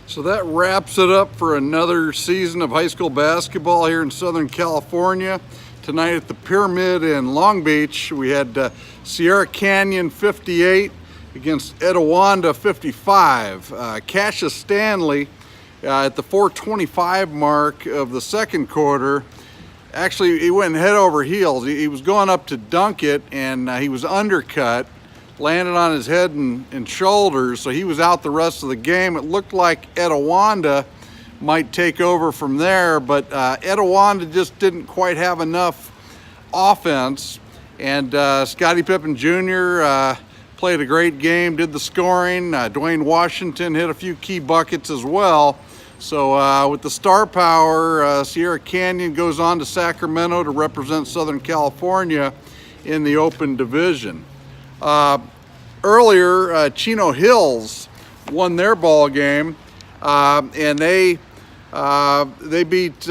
So that wraps it up for another season of high school basketball here in Southern California. Tonight at the Pyramid in Long Beach, we had Sierra Canyon 58 against Etiwanda 55. Cassius Stanley at the 4:25 mark of the second quarter, actually he went head over heels. He was going up to dunk it, and he was undercut, landed on his head and shoulders, so he was out the rest of the game. It looked like Etiwanda might take over from there, but Etiwanda just didn't quite have enough offense, and Scottie Pippen Jr. Played a great game, did the scoring. Dwayne Washington hit a few key buckets as well. So with the star power, Sierra Canyon goes on to Sacramento to represent Southern California in the Open Division. Earlier, Chino Hills won their ball game, and they beat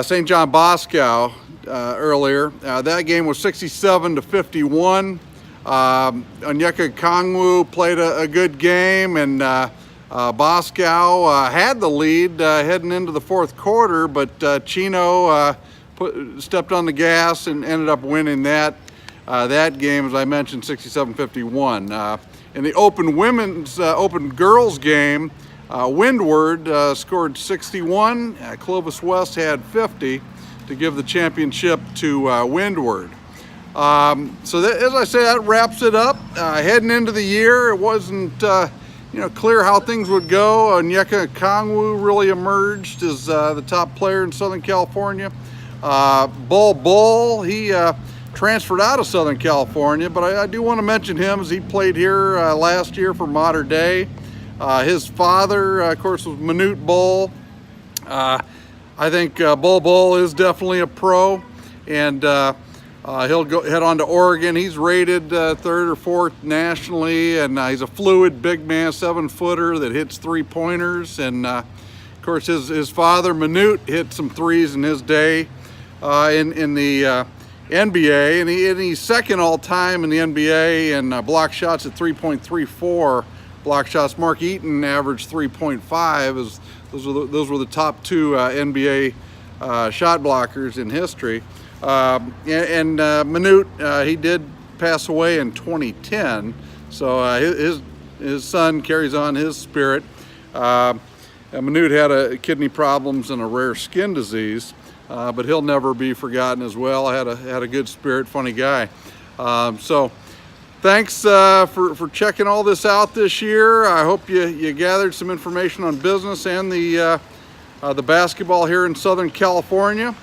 St. John Bosco earlier. That game was 67-51. Onyeka Kongwu played a good game, and Bosco had the lead heading into the fourth quarter, but Chino stepped on the gas and ended up winning that game, as I mentioned, 67-51. In the Open Girls game, Windward scored 61. Clovis West had 50 to give the championship to Windward. So that, as I say, that wraps it up. Heading into the year, it wasn't clear how things would go. Onyeka Kongwu really emerged as the top player in Southern California. Bull, he transferred out of Southern California, but I do want to mention him as he played here last year for Mater Dei. His father, of course, was Manute Bull. I think Bull is definitely a pro, and he'll head on to Oregon. He's rated third or fourth nationally, and he's a fluid big man, 7-footer that hits three-pointers. And of course, his father Manute hit some threes in his day in the NBA, and he's second all time in the NBA in block shots at 3.34 block shots. Mark Eaton averaged 3.5. Those were the top two NBA shot blockers in history. And Manute, he did pass away in 2010, so his son carries on his spirit. Manute had kidney problems and a rare skin disease, but he'll never be forgotten as well. Had a good spirit, funny guy. So thanks for checking all this out this year. I hope you gathered some information on business and the basketball here in Southern California.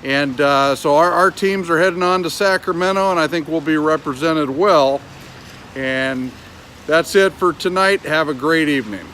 And so our teams are heading on to Sacramento, and I think we'll be represented well. And that's it for tonight. Have a great evening.